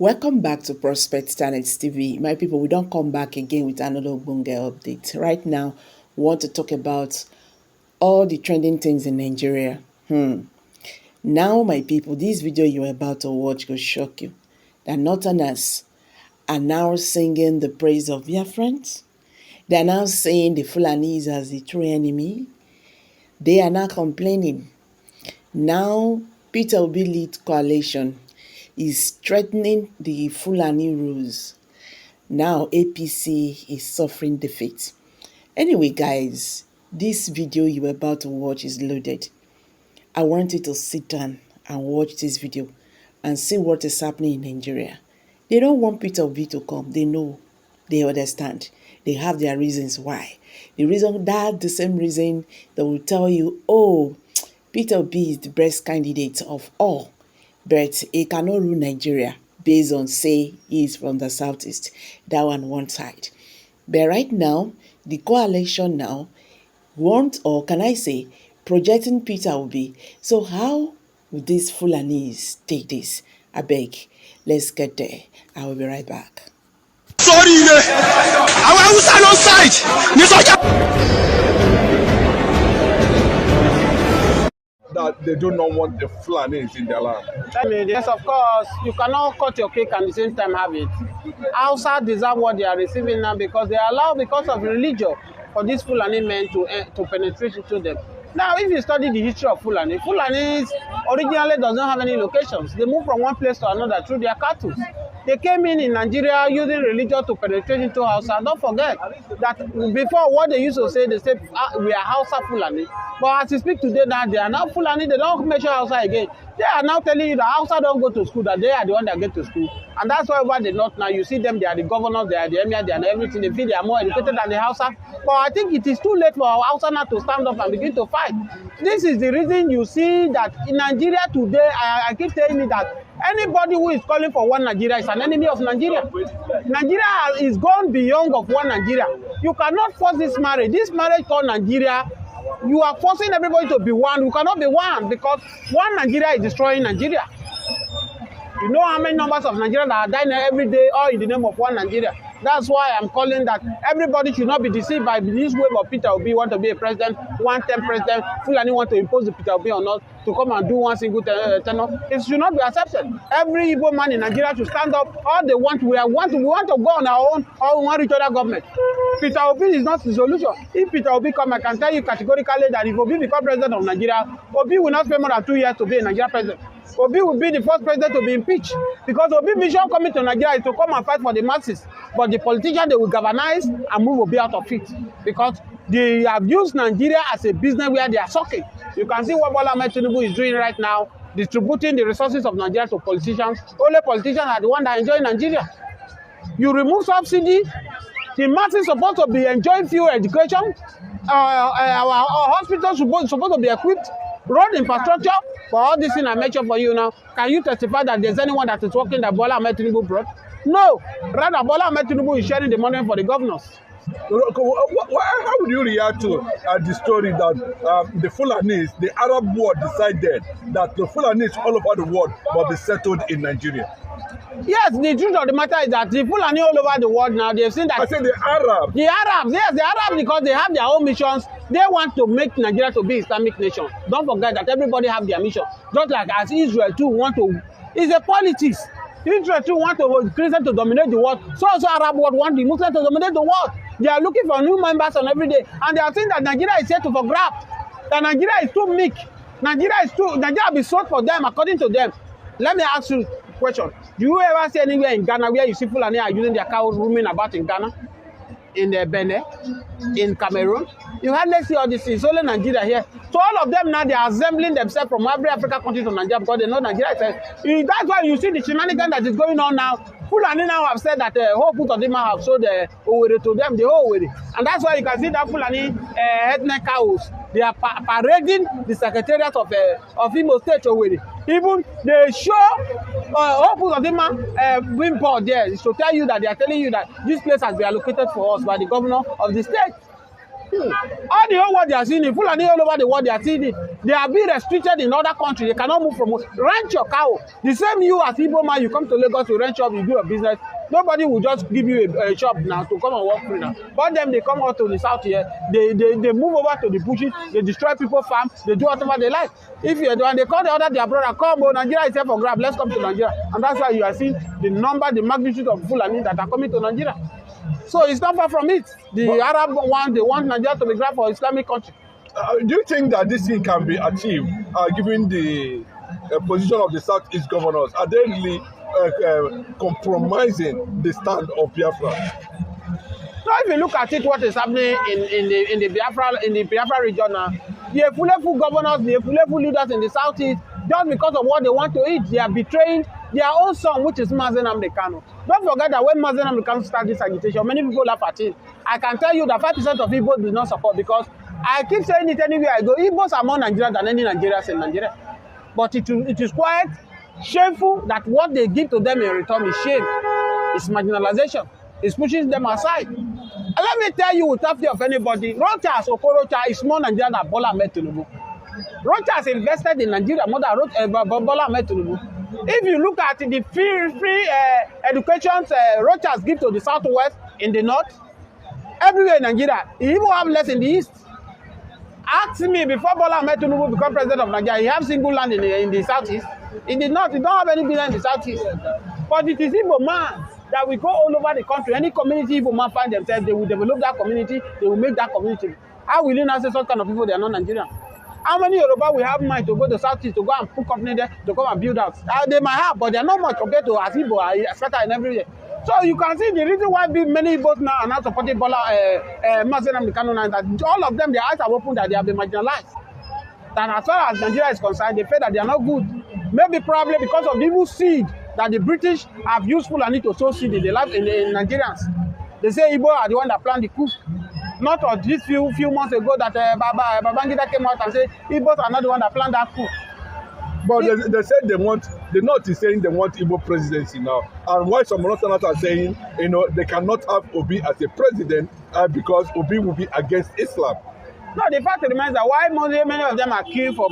Welcome back to Prospect Talents TV. My people, we don't come back again with another Bunga update. Right now, we want to talk about all the trending things in Nigeria. Now, my people, this video you're about to watch will shock you. The Northerners are now singing the praise of their friends. They are now saying the Fulanis as the true enemy. They are now complaining. Now, Peter Obi lead coalition is threatening the Fulani rules. Now APC is suffering defeat. Anyway, guys, this video you're about to watch is loaded. I want you to sit down and watch this video and see what is happening in Nigeria. They don't want Peter Obi to come. They know. They understand. They have their reasons why. The same reason they will tell you, oh, Peter Obi is the best candidate of all, but he cannot rule Nigeria based on, say, he is from the southeast. That one side. But right now, the coalition now want, or can I say, projecting Peter Obi. So how will these Fulanis take this? I beg, let's get there. I will be right back. Sorry, that they do not want the Fulanis in their land. Yes, of course. You cannot cut your cake and at the same time have it. Hausa deserve what they are receiving now because they allow, because of religion, for these Fulani men to penetrate into them. Now, if you study the history of Fulanis originally does not have any locations. They move from one place to another through their cattle. They came in Nigeria using religion to penetrate into Hausa. Don't forget that before, what they used to say, they said we are Hausa Fulani. But as we speak today now, they are now Fulani. They don't mention Hausa again. They are now telling you that Hausa don't go to school, that they are the one that get to school. And that's why over the north now, you see them, they are the governors, they are the emir, they are everything. They feel they are more educated than the Hausa. But I think it is too late for our Hausa now to stand up and begin to fight. This is the reason you see that in Nigeria today, I keep telling you that anybody who is calling for one Nigeria is an enemy of Nigeria. Nigeria is gone beyond of one Nigeria. You cannot force this marriage. This marriage called Nigeria, you are forcing everybody to be one. You cannot be one because one Nigeria is destroying Nigeria. You know how many numbers of Nigerians that are dying every day, all in the name of one Nigeria. That's why I'm calling that everybody should not be deceived by this wave of Peter Obi want to be a president, one-term president, Fulani want to impose the Peter Obi on us to come and do one single tenor. It should not be accepted. Every Igbo man in Nigeria should stand up. All they want, we want to go on our own, or we want each other government. Peter Obi is not the solution. If Peter Obi come, I can tell you categorically that if Obi become president of Nigeria, Obi will not spend more than 2 years to be a Nigeria president. Obi will be the first president to be impeached because Obi's mission coming to Nigeria is to come and fight for the masses. But the politicians, they will galvanize and move Obi out of it because they have used Nigeria as a business where they are sucking. You can see what Bola Ahmed Tinubu is doing right now, distributing the resources of Nigeria to politicians. Only politicians are the ones that enjoy Nigeria. You remove subsidy, the masses supposed to be enjoying free education. Our hospitals supposed to be equipped. Road infrastructure, for all this thing I mentioned for you now, can you testify that there's anyone that is working that Bola Ahmed Tinubu brought? No. Rather, Bola Ahmed Tinubu is sharing the money for the governors. How would you react to the story that the Fulanis, the Arab world decided that the Fulanis all over the world must be settled in Nigeria? Yes, the truth of the matter is that the Fulani all over the world now, they've seen that. I said the Arabs. The Arabs, yes, the Arabs, because they have their own missions. They want to make Nigeria to be Islamic nation. Don't forget that everybody have their mission. Just like as Israel too want to, it's a politics. Israel too want to Christian to dominate the world. So also Arab world want the Muslims to dominate the world. They are looking for new members on every day, and they are saying that Nigeria is here to for grab. That Nigeria is too meek. Nigeria will be sold for them according to them. Let me ask you a question. Do you ever see anywhere in Ghana where you see Fulani are using their cows roaming about in Ghana, in Benin, in Cameroon? You hardly see all this. It's only Nigeria here. So all of them now, they are assembling themselves from every African country to Nigeria because they know Nigeria is. That's why you see the shenanigans that is going on now. Fulani now have said that the whole put of them have sold the Owerri to them, the whole Owerri. And that's why you can see that Fulani ethnic cows. They are parading the secretariat of Imo State Owerri. Even they show whole put of them being bought there is to tell you that they are telling you that this place has been allocated for us by the governor of the state. All the whole world they are seeing it. Fulani all over the world they are seeing it. They are being restricted in other countries. They cannot move from rent your cow. The same you as Igbo man, you come to Lagos to rent shop, you do a business. Nobody will just give you a shop now to come and work free now. But them they come out to the south here, they move over to the bushes, they destroy people's farms, they do whatever they like. If you and they call the other their brother, come on, Nigeria is here for grab, let's come to Nigeria. And that's why you are seeing the number, the magnitude of Fulani that are coming to Nigeria. So it's not far from it. The Arab one, they want Nigeria to be grabbed for Islamic country. Do you think that this thing can be achieved given the position of the Southeast governors? Are they really compromising the stand of Biafra? So if you look at it, what is happening in the Biafra region now, the Efulefu governors, the Efulefu leaders in the southeast, just because of what they want to eat, they are betraying their own son, which is Mazen Nnamdi Kanu. Don't forget that when Mazen Nnamdi Kanu started this agitation, many people laugh at it. I can tell you that 5% of Igbos do not support, because I keep saying it anywhere I go, Igbos are more Nigerians than any Nigerians in Nigeria. But it is quite shameful that what they give to them in return is shame. It's marginalization. It's pushing them aside. And let me tell you, without fear of anybody, Rochas Okorocha is more Nigerian than Bola Ahmed Tinubu. Rochas invested in Nigeria more than Bola Ahmed Tinubu. If you look at the free education Rochas give to the southwest, in the north, everywhere in Nigeria, he even have less in the east. Ask me, before Bola Ahmed Tinubu become president of Nigeria, he have single land in the southeast. In the north, he don't have any business in the southeast. But it is Igbo man that will go all over the country. Any community Igbo man find themselves, they will develop that community, they will make that community. How will you not say such kind of people they are not Nigerian? How many Yoruba will have mind to go to southeast to go and put company there to come and build out? They might have, but they are not much compared to as Igbo, scattered in every day. So you can see the reason why many Igbos now are not supporting Bola Mazen Nnamdi Kanu now, that all of them, their eyes are open that they have been marginalized. And as far as Nigeria is concerned, they feel that they are not good. Maybe probably because of the evil seed that the British have used Fulani to sow seed in the life in Nigerians. They say Igbo are the one that planned the coup. Not of these few months ago that Babangida came out and said Igbos are not the one that planned that coup. But they said the North is saying they want Igbo presidency now. And why some Northerners are saying, they cannot have Obi as a president because Obi will be against Islam. No, the fact remains that why many of them are queuing for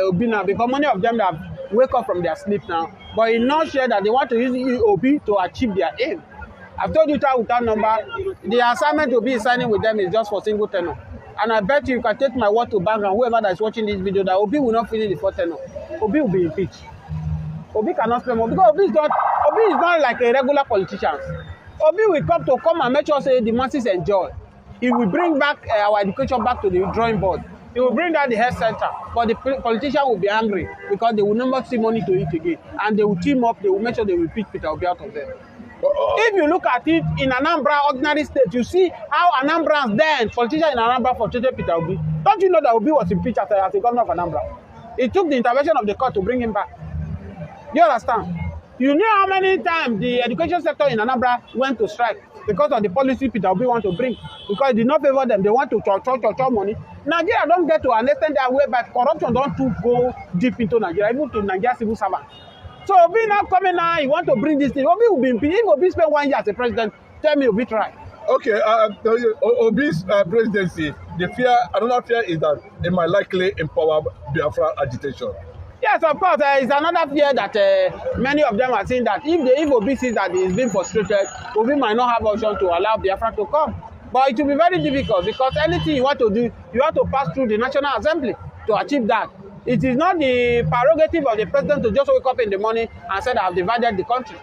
Obi now, because many of them have wake up from their sleep now. But in not share that they want to use Obi to achieve their aim. I've told you that without number, the assignment Obi is signing with them is just for single tenure. And I bet you can take my word to bank, and whoever that is watching this video, that Obi will not finish the fourth tenure. Obi will be impeached. Obi cannot spend more, because Obi is not like a regular politician. Obi will come and make sure say the masses enjoy. He will bring back our education back to the drawing board. He will bring down the health center, but the politician will be angry because they will never see money to eat again. And they will team up, they will make sure they will pick Peter Obi out of them. If you look at it in Anambra, ordinary state, you see how Anambrans then, politicians in Anambra frustrated Peter Obi. Don't you know that Obi was impeached as a governor of Anambra? It took the intervention of the court to bring him back. Do you understand? You know how many times the education sector in Anambra went to strike because of the policy Peter Obi want to bring, because it did not favor them. They want to charge money. Nigeria don't get to understand their way, but corruption don't too go deep into Nigeria, even to Nigeria civil servant. So Obi now coming now, he want to bring this thing. Obi will be impeached. If Obi spend 1 year as a president, tell me Obi try. Okay, Obi's presidency, another fear is that it might likely empower Biafra agitation. Yes, of course. It's another fear that many of them are saying that if Obi sees that he is being frustrated, Obi might not have option to allow Biafra to come. But it will be very difficult, because anything you want to do, you have to pass through the National Assembly to achieve that. It is not the prerogative of the president to just wake up in the morning and say that I have divided the country.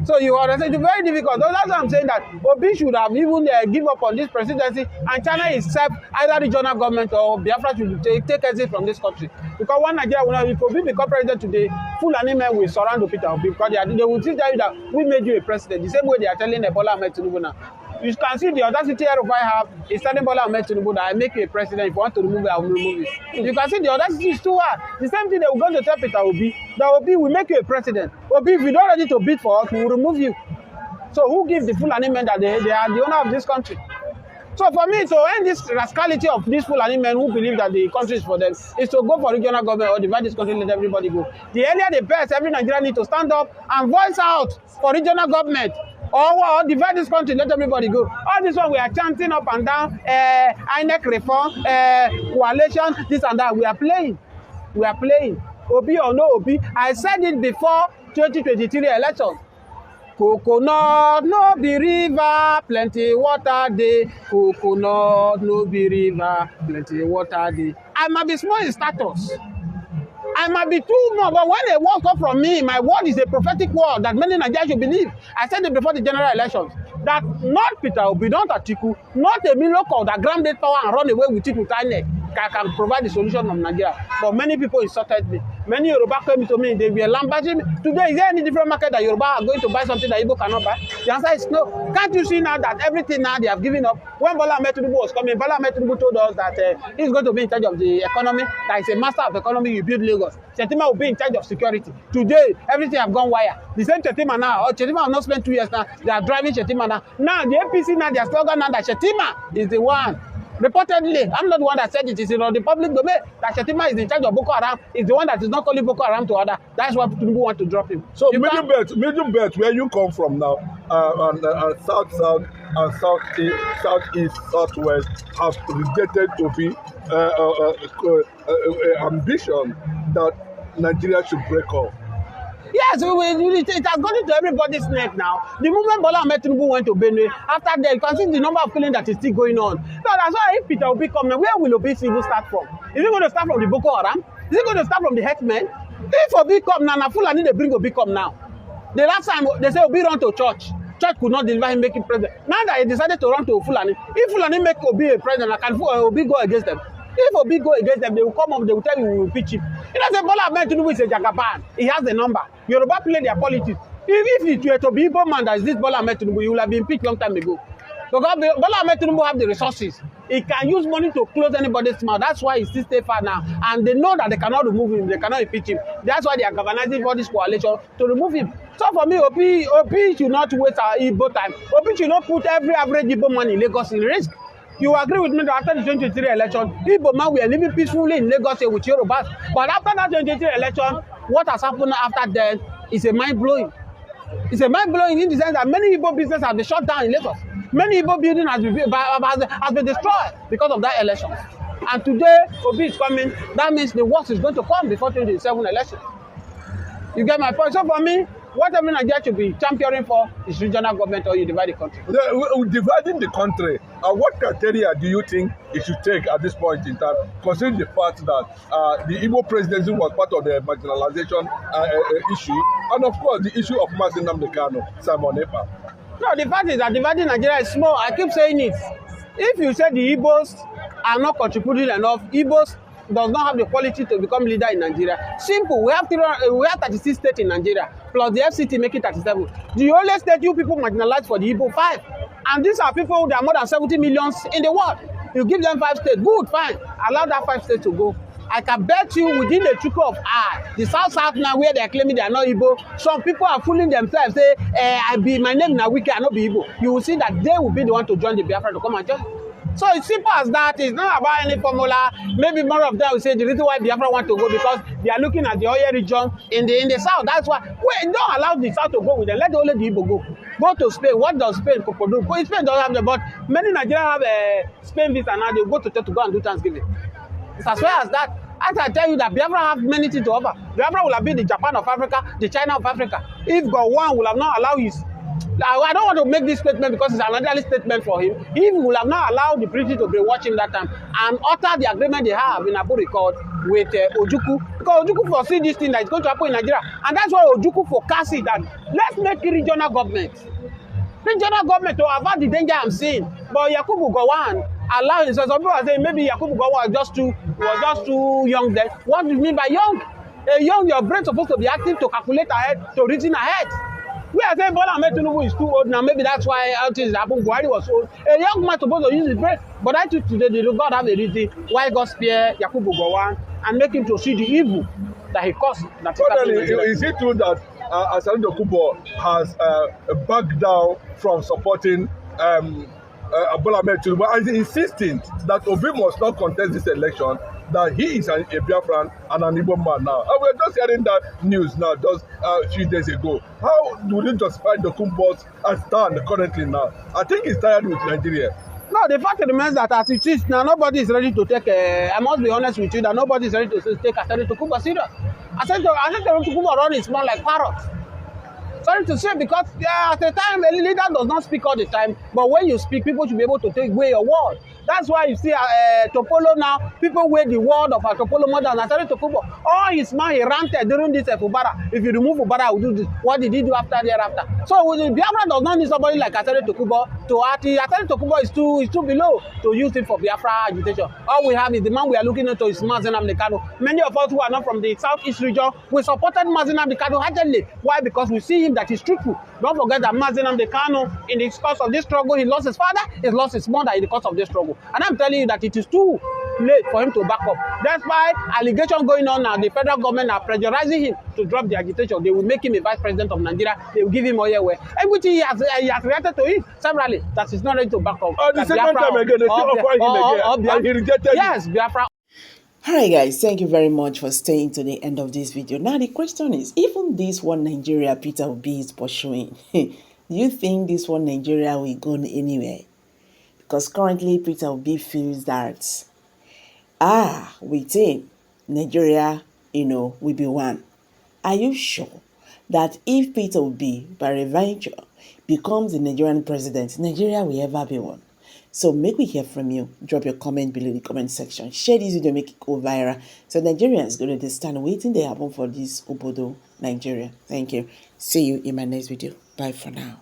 So you understand, it's very difficult. That's why I'm saying that Obi should have even give up on this presidency and China itself, either regional government or Biafra should take exit from this country. Because one Nigeria will not, if Obi become president today, Fulani men will surround Peter Obi, because they will tell you that we made you a president. The same way they are telling Bola Ahmed Tinubu now. You can see the audacity I have is telling Bola Ahmed Tinubu that I make you a president. If you want to remove it, I will remove it. You can see the audacity is too hard. The same thing they will go to tell Peter Obi, that Obi will make you a president. Obi, if you're not ready to bid for us, we will remove you. So who gives the Fulani men that they are the owner of this country? So for me, to end this rascality of these Fulani men who believe that the country is for them, is to go for regional government or divide this country and let everybody go. The earlier the best, every Nigerian need to stand up and voice out for regional government. or divide this country, let everybody go. All this one we are chanting up and down, INEC reform, coalition, this and that. We are playing. We are playing. Obi or no Obi. I said it before 2023 election. Coconut no be river, plenty water dey. Coconut no be river, plenty water dey. I might be small in status. I might be too more, but when a word come from me, my word is a prophetic word that many Nigerians should believe. I said it before the general elections that not Peter Obi, not Atiku, not a miracle that granted power and run away with it with INEC can provide the solution of Nigeria. But many people insulted me. Many Yoruba came to me, they were lambasting me. Today, is there any different market that Yoruba are going to buy something that Igbo cannot buy? The answer is no. Can't you see now that everything now they have given up? When Bola Ahmed Tinubu was coming, Bola Ahmed Tinubu told us that he's going to be in charge of the economy, that he's a master of economy, you build Lagos. Shetima will be in charge of security. Today, everything have gone wire. The same Shetima now, Shetima have not spent 2 years now, they are driving Shetima now. Now, the APC now, their slogan now that Shetima is the one. Reportedly, I'm not the one that said it. It's in the public domain that Shetima is in charge of Boko Haram. Is the one that is not calling Boko Haram to order. That's why people want to drop him. So middle belt, where you come from now, and south, and southeast, southwest have rejected to be ambition that Nigeria should break off. Yes, it has gone into everybody's neck now. The moment Bola Ahmed Tinubu went to Benue, after that, you can see the number of killing that is still going on. So that's why if Peter Obi come now, where will Obi even start from? Is it going to start from the Boko Haram? Is it going to start from the herdsmen? If Obi come now, Fulani they bring Obi come now. The last time they say Obi run to church. Church could not deliver him, make him president. Now that he decided to run to Fulani, if Fulani make Obi a president, can Obi go against them? If Obi go against them, they will come up, they will tell you we will impeach him. You know, say Bola Ahmed Tinubu is a jagaban. He has the number. Yoruba play their politics. If it were to be Igbo man that is this Bola Ahmed Tinubu, he would have been impeached long time ago. Because Bola Ahmed Tinubu have the resources. He can use money to close anybody's mouth. That's why he still stay far now. And they know that they cannot remove him. They cannot impeach him. That's why they are galvanizing for this coalition to remove him. So for me, Obi should not waste our Igbo time. Obi should not put every average Igbo man in Lagos in risk. You agree with me that after the 2023 election, Igbo man we are living peacefully in Lagos with Yorubas. But after that 2023 election, what has happened after that is a mind-blowing. It's a mind-blowing in the sense that many Igbo businesses have been shut down in Lagos. Many Igbo buildings has been destroyed because of that election. And today, Obi is coming. That means the worst is going to come before 2027 election. You get my point? So for me, whatever Nigeria should be championing for is regional government or you divide the country. Dividing the country, what criteria do you think it should take at this point in time, considering the fact that the Igbo presidency was part of the marginalization issue, and of course the issue of Mazi Nnamdi Kanu, Simon Ekpa? No, the fact is that dividing Nigeria is small. I keep saying it. If you say the Igbos are not contributing enough, Igbos does not have the quality to become leader in Nigeria. Simple. We have 36 states in Nigeria, plus the FCT making 37. The only state you people marginalize for the Igbo 5. And these are people, there are more than 70 million in the world. You give them 5 states, good, fine. Allow that 5 states to go. I can bet you within the trickle of eye, the South now where they are claiming they are not Igbo, some people are fooling themselves, say, my name na Wiki, I not be Igbo. You will see that they will be the one to join the Biafra to come and join. So it's simple as that. It's not about any formula. Maybe more of them will say the reason why Biafra want to go because they are looking at the oil region in the south. That's why don't allow the south to go with them. Let only the Igbo go. Go to Spain. What does Spain do? Spain doesn't have them, but many Nigerians have a Spain visa now. They go to church to go and do Thanksgiving. It's as well as that. As I tell you that Biafra have many things to offer. Biafra will have been the Japan of Africa, the China of Africa. If God one will have not allowed his. I don't want to make this statement because it's an elderly statement for him. He will have not allowed the British to watch him that time and utter the agreement they have in Abu Record with Ojukwu. Because Ojukwu foresee this thing that is going to happen in Nigeria. And that's why Ojukwu forecast it that let's make it regional government. Regional government to avoid the danger I'm seeing. But Yakubu Gowon allowed himself. Some people are saying maybe Yakubu Gowon was just too young then. What do you mean by young? Young, your brain supposed to be active to calculate ahead, to reason ahead. We are saying Bola Ahmed Tinubu is too old now. Maybe that's why all things happen. Buhari was old. A young man supposed to use his brain. But I think today, the God have a reason why God spare Yakubu Gowon and make him to see the evil that he caused. Is it true that Asani Dokubo has backed down from supporting Bola Ahmed Tinubu and is insisting that Obi must not contest this election that he is a Biafran and an Igbo man now. And we're just hearing that news now, just a few days ago. How would you justify Tokunbo's stand currently now? I think he's tired with Nigeria. No, the fact remains that as it is now, nobody is ready to take. I must be honest with you that nobody is ready to take Asante Tokunbo serious. Asante Tokunbo run is more like parrot. Sorry to say, because at the time a leader does not speak all the time, but when you speak, people should be able to take away your word. That's why you see Topolo now, people weigh the word of Topolo more than Asante Tokunbo. All his man, he ranted during this Fubara. If you remove Fubara, I will do this. What did he do after thereafter? So Biafra does not need somebody like Asante Tokunbo to Asante Tokunbo is too below to use it for Biafra agitation. All we have is the man we are looking into is Mazen Nnamdi Kanu. Many of us who are not from the southeast region, we supported Mazen Nnamdi Kanu heartily. Why? Because we see him that is truthful. Don't forget that Mazen Nnamdi Kanu, in the course of this struggle, he lost his father, he lost his mother in the course of this struggle. And I'm telling you that it is too late for him to back up. That's why allegations going on now, the federal government are pressurizing him to drop the agitation. They will make him a vice president of Nigeria. They will give him Oyewe. Everything he has reacted to it severally, that he's not ready to back up. The second time again, they still offer him again, and he rejected yes, it. Biafra. Alright guys, thank you very much for staying to the end of this video. Now the question is, even this one Nigeria Peter Obi is pursuing, do you think this one Nigeria will go anywhere? Because currently Peter Obi feels that, within Nigeria, will be one. Are you sure that if Peter Obi, by adventure, becomes the Nigerian president, Nigeria will ever be one? So make we hear from you. Drop your comment below in the comment section. Share this video, make it go viral. So Nigerians going to understand waiting they happen for this Obodo, Nigeria. Thank you. See you in my next video. Bye for now.